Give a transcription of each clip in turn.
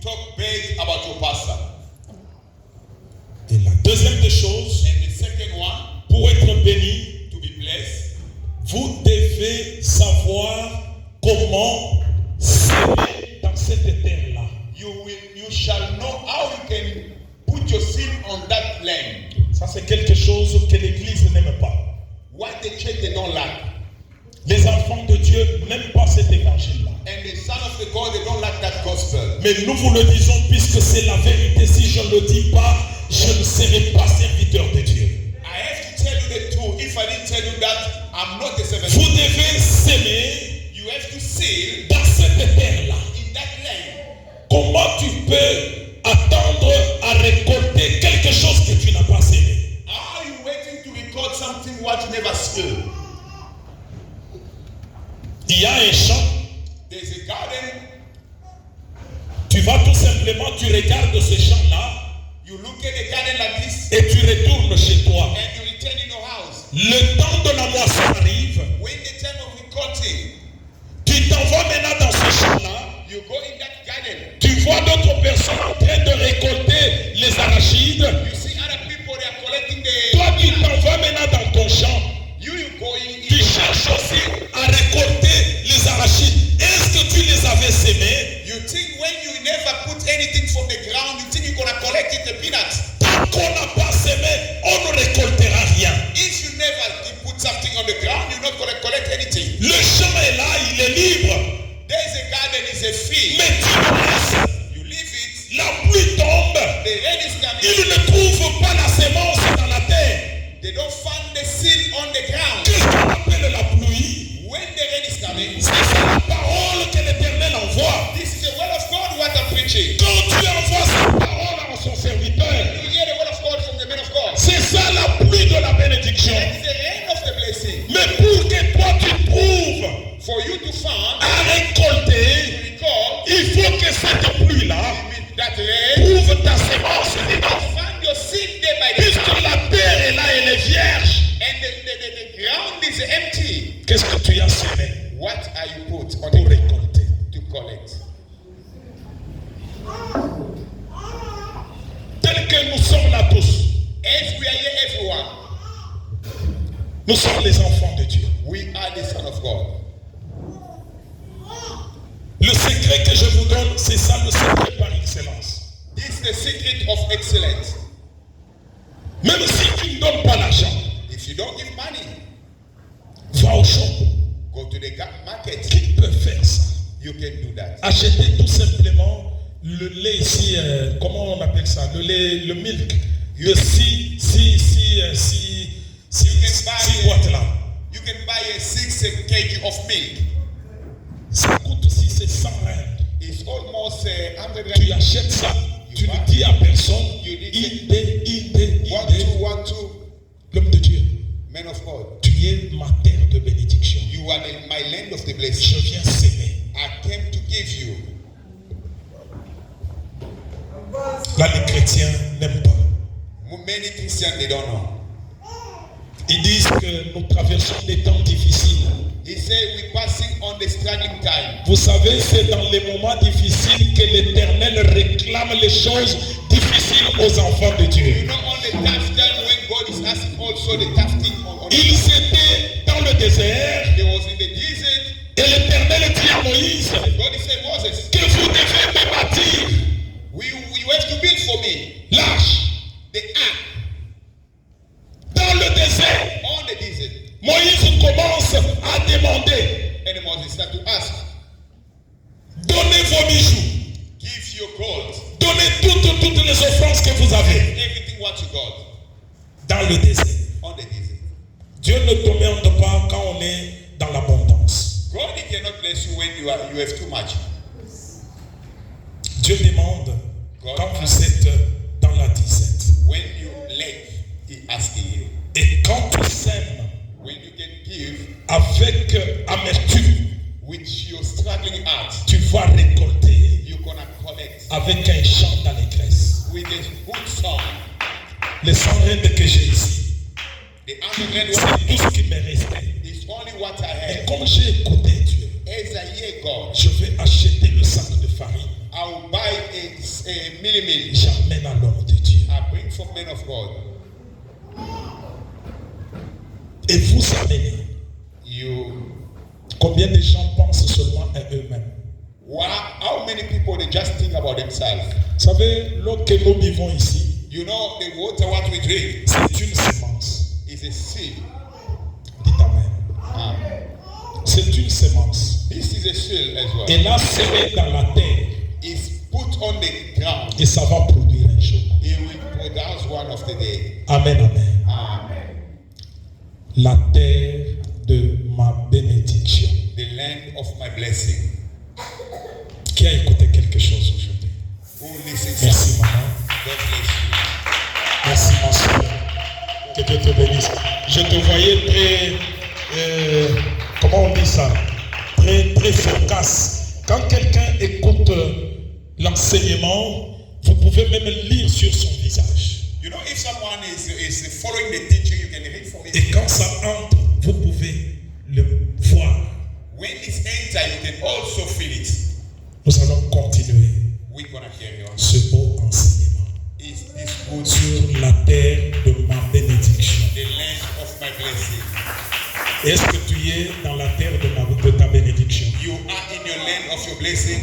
talk bad about your pastor. Et la deuxième des choses, And the second one, pour être béni, to be blessed, vous devez savoir comment s'aimer dans cette terre-là. you shall know how you can put your seed on that land. Ça, c'est quelque chose que l'Église n'aime pas. What the church they don't like. Les enfants de Dieu n'aiment pas cet évangile-là. And the son of the God, they don't like that gospel. Mais nous vous le disons puisque c'est la vérité. Si je ne le dis pas, je ne serai pas serviteur de Dieu. I have to tell you the truth. If I didn't tell you that, I'm not the servant. Vous devez s'aimer You have to see dans cette terre-là. in that land. Comment tu peux attendre à récolter quelque chose que tu n'as pas semé? Are you waiting to record something what you never sowed? Il y a un champ. There's a garden. Tu vas tout simplement, tu regardes ce champ-là You look at the garden like this et tu retournes chez toi. and you return in your house. Le temps de la moisson arrive. When the time of recording, Tu t'en vas maintenant dans ce champ-là. you go in that garden. Tu vois d'autres personnes en train de récolter les arachides. You see other people, they are collecting the... Toi, tu t'en vas maintenant dans ton champ. You go in... Tu cherches aussi à récolter les arachides. Est-ce que tu les avais sémés? You think when you never put anything from the ground, you think you're going to collect it, the peanuts. Tant qu'on n'a pas sémé, on ne récoltera rien. If you never put something on the ground, you're not going to collect anything. Le champ est là, il est libre. There's a garden, it's a field. Mais tu le laisses. You leave it, La pluie tombe. the rain is coming. Ils ne trouvent pas la sémence dans la terre. They don't find the seed on the ground. Qu'est-ce qu'on appelle la pluie? When the rain is coming, C'est la parole que l'Éternel envoie. this is the word of God what I'm preaching. Quand tu envoies sa parole à son serviteur, You hear the word of God from the man of God. c'est ça la pluie de la bénédiction. That is the rain of the blessing. Mais pour que toi tu trouves For you to find, à récolter, to recall, il faut que cette pluie-là with that rain, trouve ta sémence dedans. find your seed there by the Puisque la terre est là, elle est vierge. and the ground is empty. Qu'est-ce que tu as semé What are you put on pour the récolter? to collect? Tel que nous sommes là tous, As we are here, everyone, nous sommes les enfants de Dieu. we are the son of God. Le secret que je vous donne, c'est ça le secret par excellence. This is the secret of excellence. Même si tu ne donnes pas l'argent, If you don't give money, va au shop. go to the market. Qui peut faire ça? You can do that. Acheter tout simplement le lait ici, comment on appelle ça? Le lait, le milk. De six boîtes là. You can buy a 6 kg of milk. Ça coûte aussi c'est 100 rand. It's almost 100 Tu rand. achètes ça, tu ne dis à personne. Inde. 1, 2, 1, 2. L'homme de Dieu, Men of God, tu es ma terre de bénédiction. you are my land of the blessing. Je viens s'aimer. I came to give you. Là, les chrétiens n'aiment pas. Many Christians, they don't know. Ils disent que nous traversons des temps difficiles. He said we're passing on the struggling time. Vous savez, c'est dans les moments difficiles que l'Éternel réclame les choses difficiles aux enfants de Dieu. You know, on the tough time when God is asking also the tough thing on Ils étaient dans le désert They was in the desert. et l'Éternel dit à Moïse God said, Moses, que vous devez me bâtir you have to build for me l'arche the ark dans le désert. on the desert. Moïse commence à demander, And Moses started to ask, donnez vos bijoux, give your gold, donnez toutes les offranses que vous avez everything what you got dans le désert. on the desert. Dieu ne te demande pas quand on est dans l'abondance. God he cannot bless you when you have too much. Dieu demande quand vous êtes dans la disette. When you lack, he asking you. Et quand tu sèmes When you can give avec amertume, with your struggling heart, tu vas récolter you're gonna collect avec un chant d'allégresse. with a good song. Les 100 rentes que j'ai ici, The underground c'est one tout ce qui m'est resté. is only what I Et have. comme j'ai écouté Dieu, As I hear God, je vais acheter le sac de farine. I will buy a milli. J'amène à l'homme de Dieu. I bring for men of God. Et vous amenez. Combien de gens pensent seulement à eux-mêmes? How many people they just think about themselves? Vous savez, l'eau que nous vivons ici, You know, the water what we drink c'est une semence. is a seed. Dites Amen. Amen. C'est une semence. This is a seed as well. Elle a semé dans la terre It's put on the ground. et ça va produire un jour. It will produce one of the day. Amen, amen. Amen. La terre de ma bénédiction. The land of my blessing. Qui a écouté quelque chose aujourd'hui? Who listens? Merci, maman. God bless you. Merci, ma soeur. Que Dieu te bénisse. Je te voyais très, comment on dit ça? Très, très efficace. Quand quelqu'un écoute l'enseignement, vous pouvez même lire sur son visage. You know, if someone is following the teaching, you can read from it. Et quand ça entre, vous pouvez le voir. When it's enter, you can also feel it. Nous allons continuer We're gonna carry on. ce beau enseignement Is this good? sur la terre de ma bénédiction. The land of my blessing. Est-ce que tu es dans la terre de ta bénédiction? You are in your land of your blessing.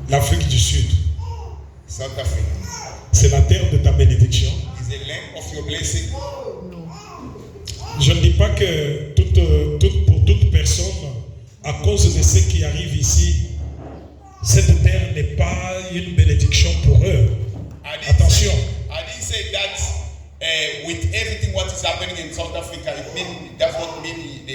L'Afrique du Sud, South Africa c'est la terre de ta bénédiction. is the land of your blessing. Je ne dis pas que pour toute personne, à cause de ce qui arrive ici, cette terre n'est pas une bénédiction pour eux. Attention. I didn't say that with everything what is happening in South Africa, it does not mean